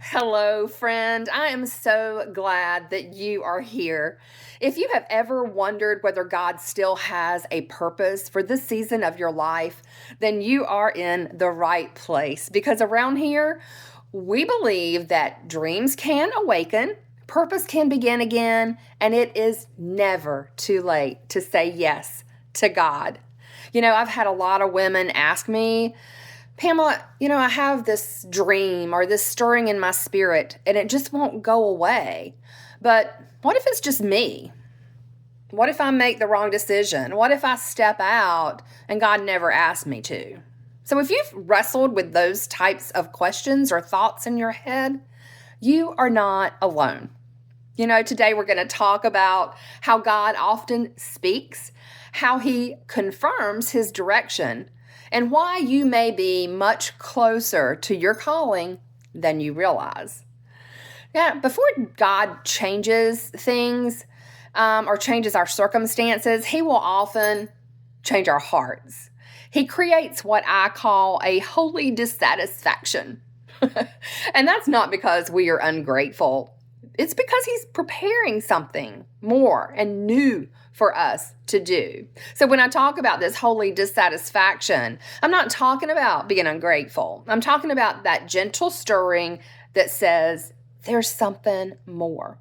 Hello, friend. I am so glad that you are here. If you have ever wondered whether God still has a purpose for this season of your life, then you are in the right place because around here, we believe that dreams can awaken, purpose can begin again, and it is never too late to say yes to God. I've had a lot of women ask me, Pamela, I have this dream or this stirring in my spirit and it just won't go away. But what if it's just me? What if I make the wrong decision? What if I step out and God never asked me to? So if you've wrestled with those types of questions or thoughts in your head, you are not alone. Today we're going to talk about how God often speaks, how he confirms his direction, and why you may be much closer to your calling than you realize. Yeah, before God changes things or changes our circumstances, he will often change our hearts. He creates what I call a holy dissatisfaction. And that's not because we are ungrateful. It's because he's preparing something more and new for us to do. So when I talk about this holy dissatisfaction, I'm not talking about being ungrateful. I'm talking about that gentle stirring that says there's something more.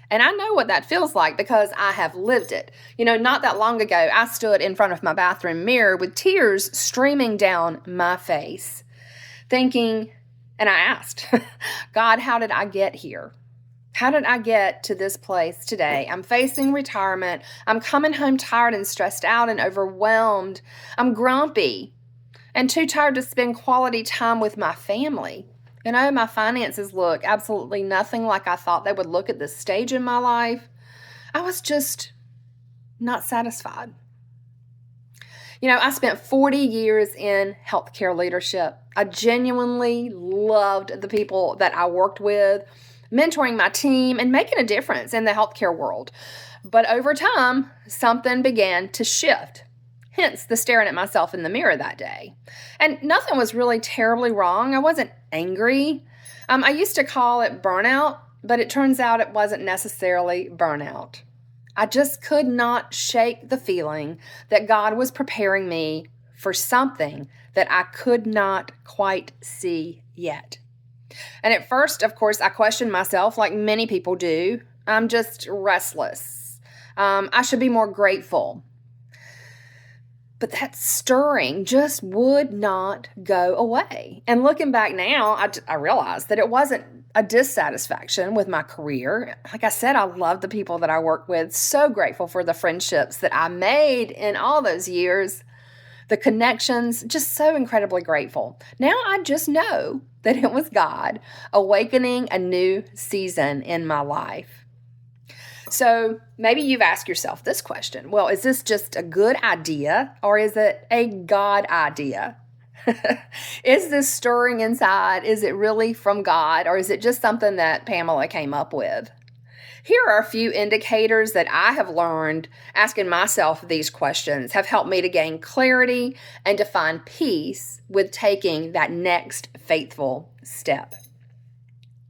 And I know what that feels like because I have lived it. Not that long ago, I stood in front of my bathroom mirror with tears streaming down my face, thinking, and I asked, God, how did I get here? How did I get to this place today? I'm facing retirement. I'm coming home tired and stressed out and overwhelmed. I'm grumpy and too tired to spend quality time with my family. My finances look absolutely nothing like I thought they would look at this stage in my life. I was just not satisfied. I spent 40 years in healthcare leadership. I genuinely loved the people that I worked with, mentoring my team and making a difference in the healthcare world. But over time, something began to shift. Hence the staring at myself in the mirror that day. And nothing was really terribly wrong. I wasn't angry. I used to call it burnout, but it turns out it wasn't necessarily burnout. I just could not shake the feeling that God was preparing me for something that I could not quite see yet. And at first, of course, I questioned myself like many people do. I'm just restless. I should be more grateful. But that stirring just would not go away. And looking back now, I realized that it wasn't a dissatisfaction with my career. Like I said, I love the people that I work with. So grateful for the friendships that I made in all those years. The connections, just so incredibly grateful. Now I just know that it was God awakening a new season in my life. So maybe you've asked yourself this question. Well, is this just a good idea or is it a God idea? Is this stirring inside? Is it really from God or is it just something that Pamela came up with? Here are a few indicators that I have learned asking myself these questions have helped me to gain clarity and to find peace with taking that next faithful step.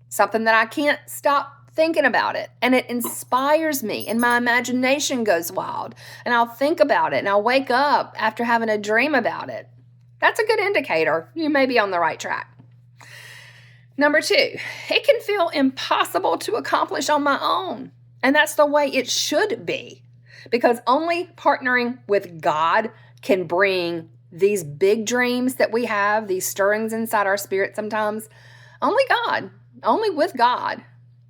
Something that I can't stop thinking about it, and it inspires me, and my imagination goes wild, and I'll think about it, and I'll wake up after having a dream about it. That's a good indicator. You may be on the right track. Number 2, it can feel impossible to accomplish on my own. And that's the way it should be. Because only partnering with God can bring these big dreams that we have, these stirrings inside our spirit sometimes. Only God, only with God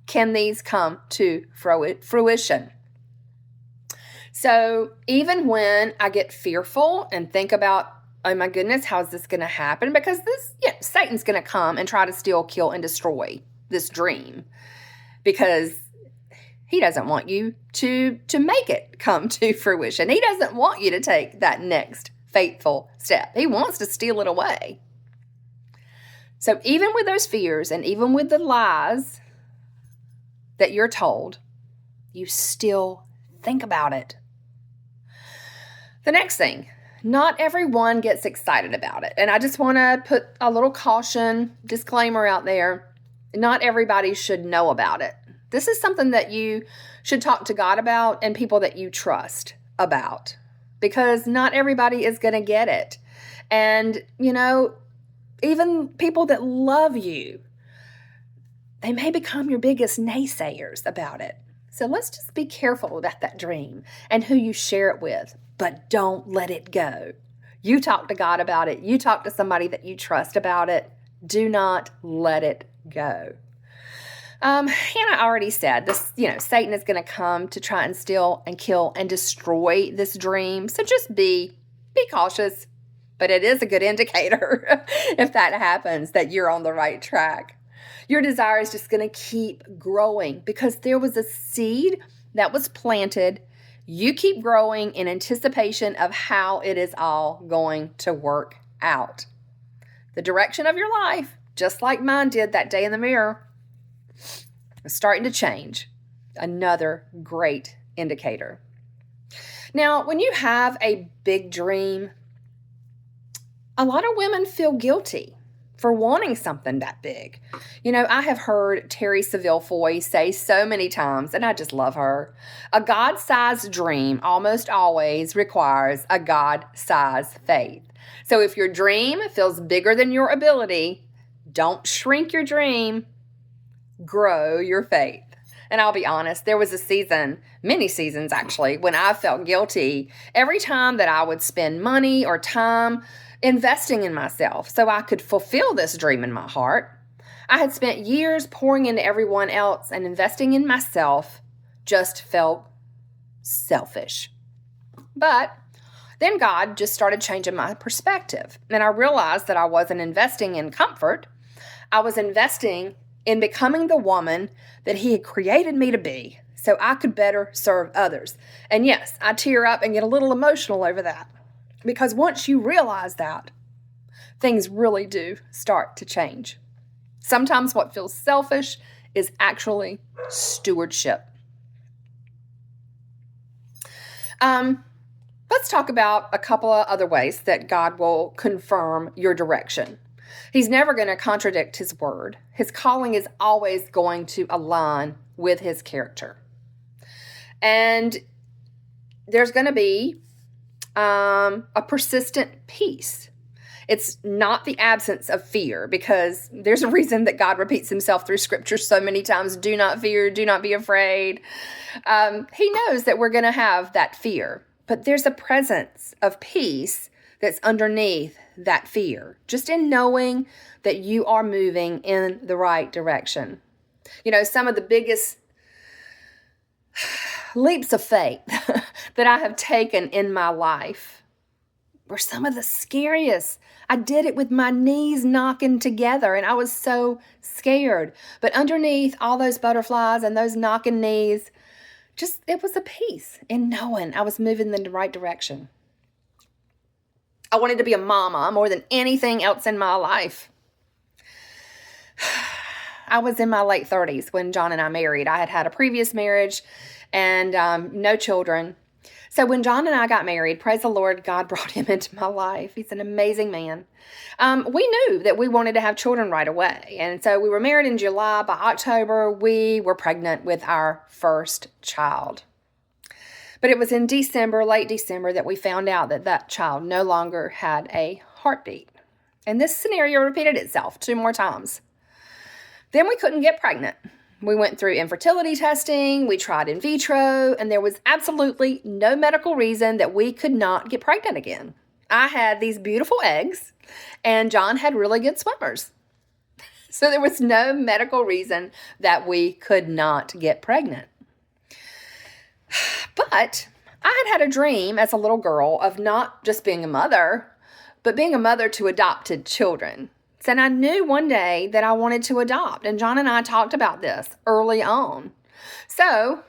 can these come to fruition. So even when I get fearful and think about, oh my goodness, how is this going to happen? Because Satan's going to come and try to steal, kill, and destroy this dream because he doesn't want you to make it come to fruition. He doesn't want you to take that next faithful step. He wants to steal it away. So even with those fears and even with the lies that you're told, you still think about it. The next thing, not everyone gets excited about it. And I just want to put a little caution, disclaimer out there. Not everybody should know about it. This is something that you should talk to God about and people that you trust about, because not everybody is going to get it. And, even people that love you, they may become your biggest naysayers about it. So let's just be careful about that dream and who you share it with, but don't let it go. You talk to God about it. You talk to somebody that you trust about it. Do not let it go. Hannah already said this, Satan is going to come to try and steal and kill and destroy this dream. So just be cautious, but it is a good indicator if that happens, that you're on the right track. Your desire is just going to keep growing because there was a seed that was planted. You keep growing in anticipation of how it is all going to work out. The direction of your life, just like mine did that day in the mirror, is starting to change. Another great indicator. Now, when you have a big dream, a lot of women feel guilty for wanting something that big. I have heard Terry Saville Foy say so many times, and I just love her, a God-sized dream almost always requires a God-sized faith. So if your dream feels bigger than your ability, don't shrink your dream, grow your faith. And I'll be honest, there was a season, many seasons actually, when I felt guilty every time that I would spend money or time investing in myself so I could fulfill this dream in my heart. I had spent years pouring into everyone else, and investing in myself just felt selfish. But then God just started changing my perspective, and I realized that I wasn't investing in comfort. I was investing in becoming the woman that He had created me to be so I could better serve others. And yes, I tear up and get a little emotional over that, because once you realize that, things really do start to change. Sometimes what feels selfish is actually stewardship. Let's talk about a couple of other ways that God will confirm your direction. He's never going to contradict His word. His calling is always going to align with His character. And there's going to be a persistent peace. It's not the absence of fear, because there's a reason that God repeats Himself through Scripture so many times. Do not fear, do not be afraid. He knows that we're going to have that fear, but there's a presence of peace that's underneath that fear, just in knowing that you are moving in the right direction. Some of the biggest leaps of faith that I have taken in my life were some of the scariest. I did it with my knees knocking together, and I was so scared. But underneath all those butterflies and those knocking knees, it was a peace in knowing I was moving in the right direction. I wanted to be a mama more than anything else in my life. I was in my late 30s when John and I married. I had had a previous marriage and no children. So when John and I got married, praise the Lord, God brought him into my life. He's an amazing man. We knew that we wanted to have children right away. And so we were married in July. By October, we were pregnant with our first child. But it was in late December, that we found out that that child no longer had a heartbeat. And this scenario repeated itself 2 more times. Then we couldn't get pregnant. We went through infertility testing, we tried in vitro, and there was absolutely no medical reason that we could not get pregnant again. I had these beautiful eggs, and John had really good swimmers. So there was no medical reason that we could not get pregnant. But I had a dream as a little girl of not just being a mother, but being a mother to adopted children. And I knew one day that I wanted to adopt, and John and I talked about this early on. So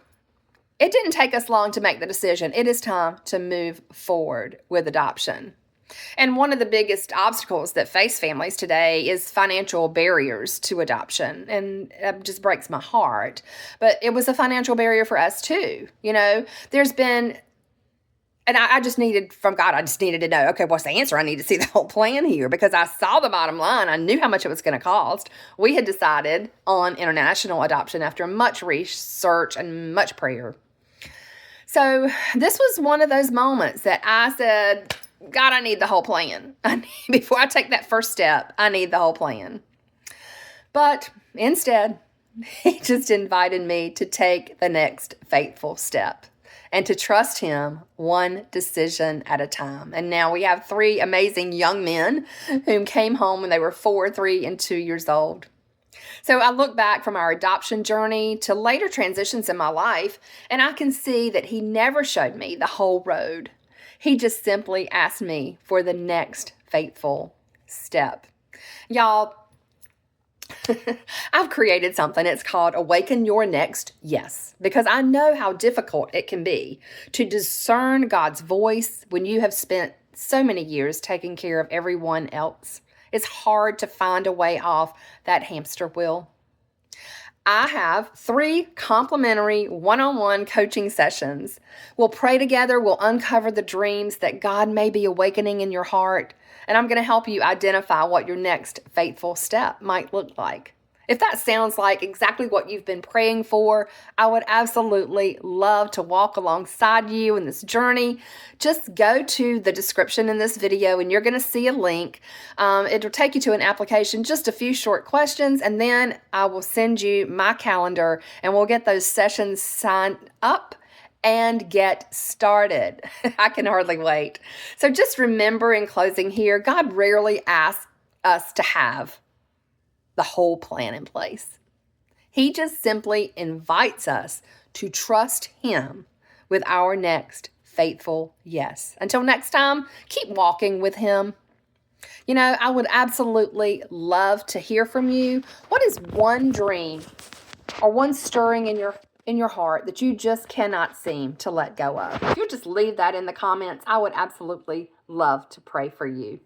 it didn't take us long to make the decision. It is time to move forward with adoption. And one of the biggest obstacles that face families today is financial barriers to adoption. And it just breaks my heart. But it was a financial barrier for us too. There's been And I just needed, from God, I just needed to know, okay, what's the answer? I need to see the whole plan here because I saw the bottom line. I knew how much it was going to cost. We had decided on international adoption after much research and much prayer. So this was one of those moments that I said, God, I need the whole plan. Before I take that first step, I need the whole plan. But instead, he just invited me to take the next faithful step and to trust him one decision at a time. And now we have 3 amazing young men who came home when they were 4, 3, and 2 years old. So I look back from our adoption journey to later transitions in my life, and I can see that he never showed me the whole road. He just simply asked me for the next faithful step. Y'all, I've created something. It's called Awaken Your Next Yes, because I know how difficult it can be to discern God's voice when you have spent so many years taking care of everyone else. It's hard to find a way off that hamster wheel. I have 3 complimentary one-on-one coaching sessions. We'll pray together. We'll uncover the dreams that God may be awakening in your heart. And I'm going to help you identify what your next faithful step might look like. If that sounds like exactly what you've been praying for, I would absolutely love to walk alongside you in this journey. Just go to the description in this video and you're going to see a link. It'll take you to an application, just a few short questions, and then I will send you my calendar and we'll get those sessions signed up and get started. I can hardly wait. So just remember in closing here, God rarely asks us to have the whole plan in place. He just simply invites us to trust him with our next faithful yes. Until next time, keep walking with him. You know, I would absolutely love to hear from you. What is one dream or one stirring in your heart that you just cannot seem to let go of? If you'll just leave that in the comments, I would absolutely love to pray for you.